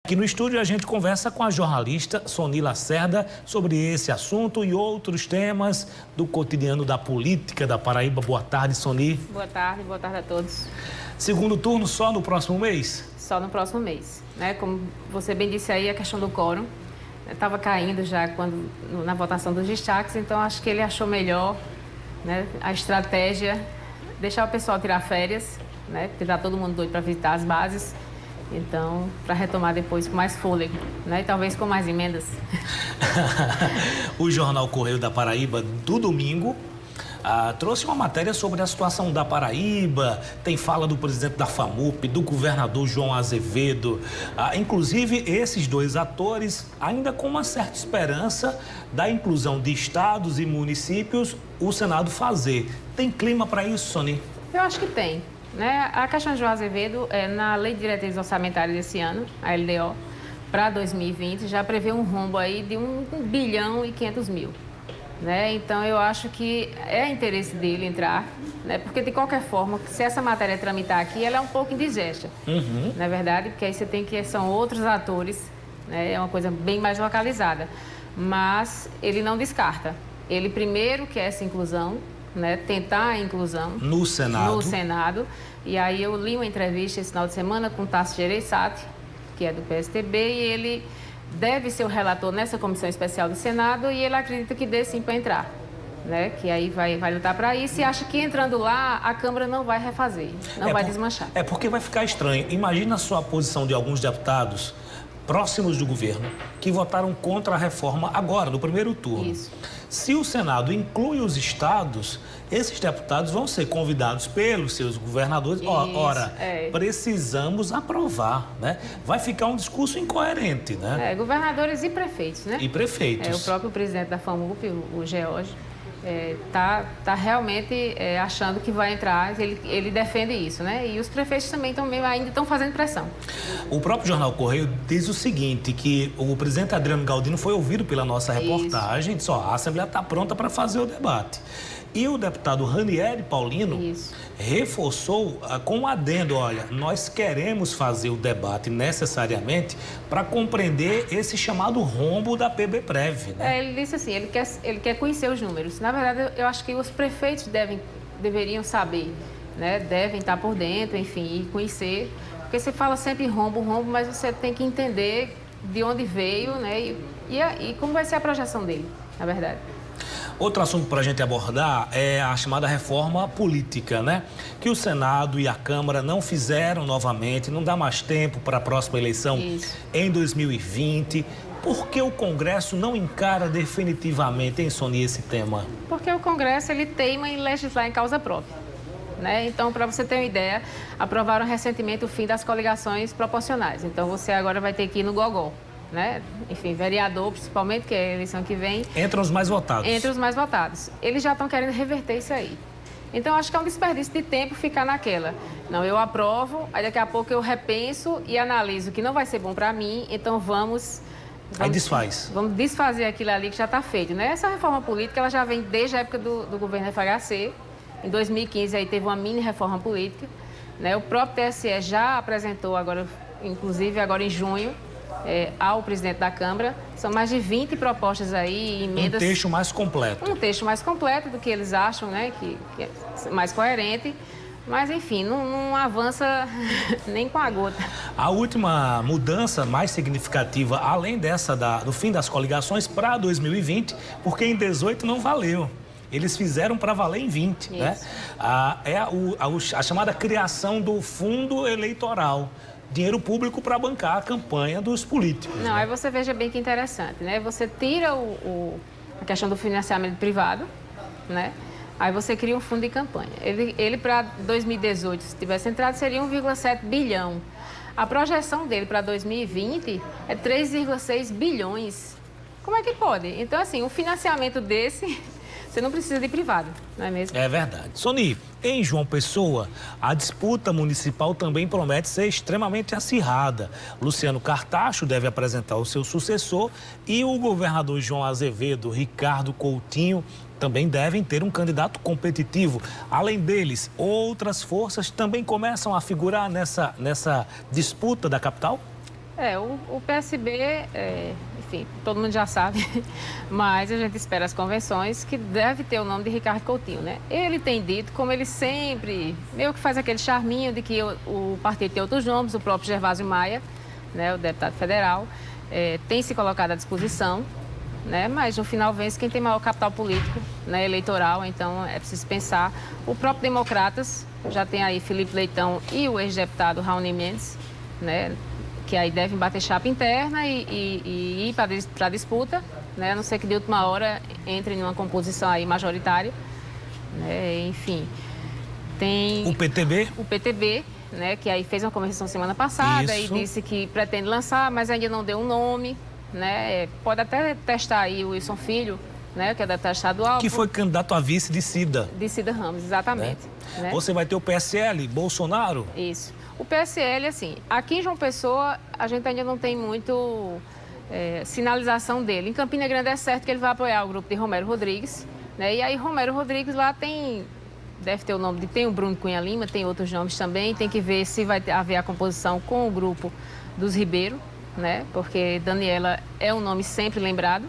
Aqui no estúdio a gente conversa com a jornalista Sony Lacerda sobre esse assunto e outros temas do cotidiano da política da Paraíba. Boa tarde, Sony. Boa tarde a todos. Segundo turno só no próximo mês? Só no próximo mês, né? Como você bem disse aí, a questão do quórum estava caindo já na votação dos destaques, então acho que ele achou melhor, né, a estratégia, deixar o pessoal tirar férias, né, porque está todo mundo doido para visitar as bases. Então, para retomar depois com mais fôlego, né? E talvez com mais emendas. O jornal Correio da Paraíba, do domingo, trouxe uma matéria sobre a situação da Paraíba. Tem fala do presidente da FAMUP, do governador João Azevedo. Inclusive, esses dois atores, ainda com uma certa esperança da inclusão de estados e municípios, o Senado fazer. Tem clima para isso, Sony? Eu acho que tem. Né? A questão de João Azevedo, na Lei de Diretrizes Orçamentárias desse ano, a LDO, para 2020, já prevê um rombo aí de 1 bilhão e 500 mil. Né? Então, eu acho que é interesse dele entrar, né? Porque, de qualquer forma, se essa matéria tramitar aqui, ela é um pouco indigesta, não é verdade? Porque aí você tem que... São outros atores, né? É uma coisa bem mais localizada. Mas ele não descarta. Ele primeiro quer essa inclusão, né, tentar a inclusão no Senado. E aí eu li uma entrevista esse final de semana com o Tasso Gereissati, que é do PSTB, e ele deve ser o relator nessa comissão especial do Senado, e ele acredita que dê sim para entrar, né, que aí vai lutar para isso, e acha que entrando lá a Câmara não vai refazer, não vai desmanchar. É porque vai ficar estranho. Imagina só a posição de alguns deputados próximos do governo que votaram contra a reforma agora, no primeiro turno. Isso. Se o Senado inclui os estados, esses deputados vão ser convidados pelos seus governadores. Precisamos aprovar, né? Vai ficar um discurso incoerente, né? Governadores e prefeitos, né? E prefeitos. O próprio presidente da FAMUP, o George, tá realmente achando que vai entrar, ele defende isso, né? E os prefeitos também ainda estão fazendo pressão. O próprio jornal Correio diz o seguinte, que o presidente Adriano Galdino foi ouvido pela nossa reportagem, disse, a Assembleia está pronta para fazer o debate. E o deputado Ranieri Paulino reforçou com um adendo, olha, nós queremos fazer o debate necessariamente para compreender esse chamado rombo da PBPrev, né? Ele disse assim, ele quer conhecer os números. Na verdade, eu acho que os prefeitos deveriam saber, né? Devem estar por dentro, enfim, e conhecer. Porque você fala sempre rombo, mas você tem que entender de onde veio, né? E como vai ser a projeção dele, na verdade. Outro assunto para a gente abordar é a chamada reforma política, né? Que o Senado e a Câmara não fizeram novamente, não dá mais tempo para a próxima eleição em 2020. Por que o Congresso não encara definitivamente, hein, Sony, esse tema? Porque o Congresso, ele teima em legislar em causa própria, né? Então, para você ter uma ideia, aprovaram recentemente o fim das coligações proporcionais. Então, você agora vai ter que ir no gogó. Né? Enfim, vereador principalmente, que é a eleição que vem. Entre os mais votados. Entre os mais votados. Eles já estão querendo reverter isso aí. Então, acho que é um desperdício de tempo ficar naquela. Não, eu aprovo, aí daqui a pouco eu repenso e analiso que não vai ser bom para mim, então vamos... Aí desfaz. Vamos desfazer aquilo ali que já está feito, né? Essa reforma política, ela já vem desde a época do governo FHC. Em 2015, aí teve uma mini reforma política, né? O próprio TSE já apresentou agora, inclusive agora em junho, ao presidente da Câmara. São mais de 20 propostas aí, emendas... Um texto mais completo. Um texto mais completo do que eles acham, né, que é mais coerente. Mas, enfim, não avança nem com a gota. A última mudança mais significativa, além dessa do fim das coligações para 2020, porque em 18 não valeu. Eles fizeram para valer em 20, né? A chamada criação do fundo eleitoral. Dinheiro público para bancar a campanha dos políticos. Não, aí você veja bem que interessante, né? Você tira a questão do financiamento privado, né? Aí você cria um fundo de campanha. Ele para 2018, se tivesse entrado, seria 1,7 bilhão. A projeção dele para 2020 é 3,6 bilhões. Como é que pode? Então, assim, um financiamento desse... Você não precisa de privado, não é mesmo? É verdade. Sony, em João Pessoa, a disputa municipal também promete ser extremamente acirrada. Luciano Cartacho deve apresentar o seu sucessor e o governador João Azevedo, Ricardo Coutinho, também devem ter um candidato competitivo. Além deles, outras forças também começam a figurar nessa disputa da capital? O PSB, enfim, todo mundo já sabe, mas a gente espera as convenções que deve ter o nome de Ricardo Coutinho, né? Ele tem dito, como ele sempre, meio que faz aquele charminho de que o partido tem outros nomes, o próprio Gervásio Maia, né, o deputado federal, tem se colocado à disposição, né? Mas no final vence quem tem maior capital político, né, eleitoral, então é preciso pensar. O próprio Democratas já tem aí Felipe Leitão e o ex-deputado Raoni Mendes, né, que aí devem bater chapa interna e ir para a disputa, né, a não ser que de última hora entre em uma composição aí majoritária, né, enfim. Tem o PTB? O PTB, né, que aí fez uma convenção semana passada e disse que pretende lançar, mas ainda não deu um nome, né, pode até testar aí o Wilson Filho, né, que é deputado estadual. Que foi candidato a vice de Cida. De Cida Ramos, exatamente. Né? Você vai ter o PSL, Bolsonaro? Isso. O PSL, assim, aqui em João Pessoa, a gente ainda não tem muito sinalização dele. Em Campina Grande é certo que ele vai apoiar o grupo de Romero Rodrigues, né? E aí Romero Rodrigues lá deve ter o nome tem o Bruno Cunha Lima, tem outros nomes também, tem que ver se vai haver a composição com o grupo dos Ribeiro, né? Porque Daniela é um nome sempre lembrado,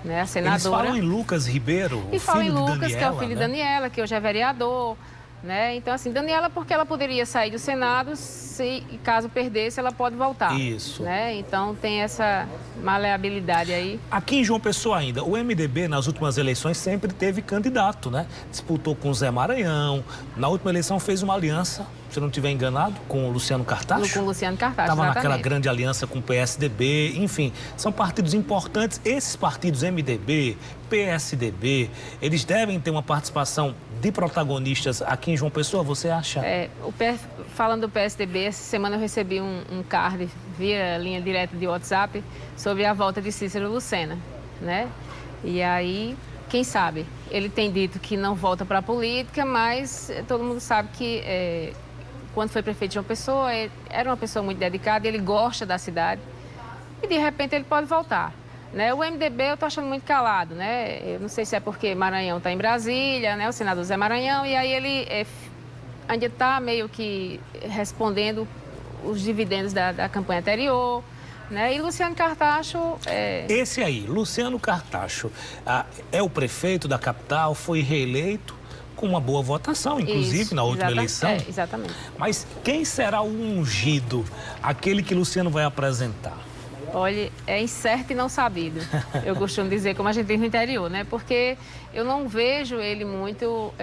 né? A senadora. Eles falam em Lucas Ribeiro, e falam em Lucas, Daniela, que é o filho de Daniela, que hoje é vereador, né? Então, assim, Daniela, porque ela poderia sair do Senado, se caso perdesse, ela pode voltar. Isso. Né? Então, tem essa maleabilidade aí. Aqui em João Pessoa ainda, o MDB, nas últimas eleições, sempre teve candidato, né? Disputou com o Zé Maranhão, na última eleição fez uma aliança, se eu não estiver enganado, com o Luciano Cartacho. Com o Luciano Cartacho, Estava exatamente. naquela grande aliança com o PSDB, enfim, são partidos importantes. Esses partidos MDB, PSDB, eles devem ter uma participação de protagonistas aqui em João Pessoa, você acha? Falando do PSDB, essa semana eu recebi um card via linha direta de WhatsApp sobre a volta de Cícero Lucena, né? E aí, quem sabe? Ele tem dito que não volta para a política, mas todo mundo sabe que quando foi prefeito de João Pessoa, ele era uma pessoa muito dedicada, ele gosta da cidade e de repente ele pode voltar. Né? O MDB eu estou achando muito calado, né? Eu não sei se é porque Maranhão está em Brasília, né? O senador Zé Maranhão, e aí ele ainda está meio que respondendo os dividendos da campanha anterior, né? E Luciano Cartacho... Esse aí, Luciano Cartacho, é o prefeito da capital, foi reeleito com uma boa votação, inclusive, Isso, na última eleição. Exatamente. Mas quem será o ungido, aquele que Luciano vai apresentar? Olha, é incerto e não sabido, eu costumo dizer, como a gente diz no interior, né? Porque eu não vejo ele muito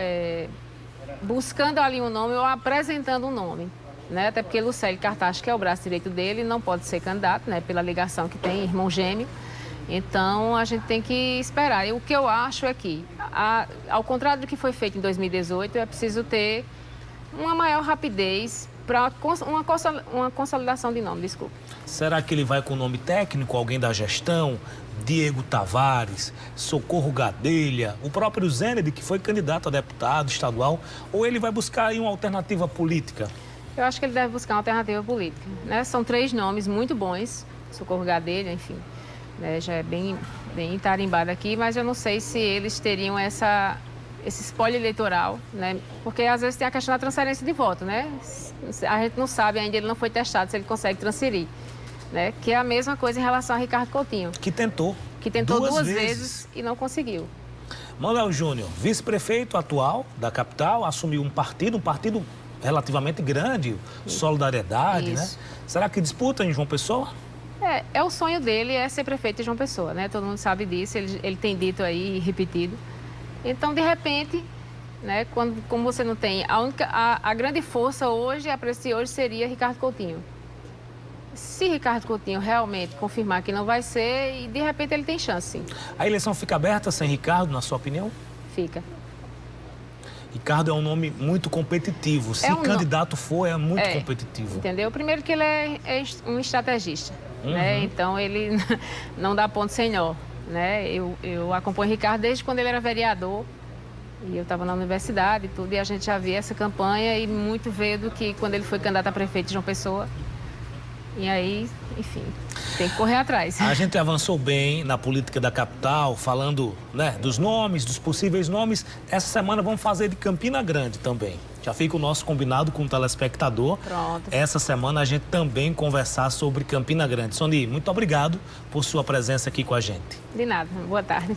buscando ali um nome ou apresentando um nome, né? Até porque Lucélio Cartacho, que é o braço direito dele, não pode ser candidato, né? Pela ligação que tem, irmão gêmeo. Então, a gente tem que esperar. E o que eu acho é que, ao contrário do que foi feito em 2018, é preciso ter uma maior rapidez para uma consolidação de nome, desculpa. Será que ele vai com nome técnico, alguém da gestão? Diego Tavares, Socorro Gadelha, o próprio Zênede, que foi candidato a deputado estadual, ou ele vai buscar aí uma alternativa política? Eu acho que ele deve buscar uma alternativa política, né? São 3 nomes muito bons, Socorro Gadelha, enfim, né? Já é bem tarimbado aqui, mas eu não sei se eles teriam esse espólio eleitoral, né? Porque às vezes tem a questão da transferência de voto, né? A gente não sabe ainda, ele não foi testado se ele consegue transferir, né? Que é a mesma coisa em relação a Ricardo Coutinho. Que tentou duas vezes e não conseguiu. Manuel Júnior, vice-prefeito atual da capital, assumiu um partido relativamente grande, Solidariedade, né? Será que disputa em João Pessoa? É o sonho dele é ser prefeito de João Pessoa, né? Todo mundo sabe disso, ele tem dito aí, repetido. Então, de repente, né, como você não tem, a grande força hoje, a preço hoje, seria Ricardo Coutinho. Se Ricardo Coutinho realmente confirmar que não vai ser, e de repente ele tem chance, sim. A eleição fica aberta sem Ricardo, na sua opinião? Fica. Ricardo é um nome muito competitivo. Se candidato for, é muito competitivo. Entendeu? Primeiro que ele é um estrategista, né? Então ele não dá ponto sem nó, né? Eu acompanho o Ricardo desde quando ele era vereador. E eu estava na universidade e tudo, e a gente já via essa campanha e muito veio do que quando ele foi candidato a prefeito de João Pessoa. E aí, enfim, tem que correr atrás. A gente avançou bem na política da capital, falando, né, dos nomes, dos possíveis nomes. Essa semana vamos fazer de Campina Grande também. Já fica o nosso combinado com o telespectador. Pronto. Essa semana a gente também conversar sobre Campina Grande. Sony, muito obrigado por sua presença aqui com a gente. De nada. Boa tarde.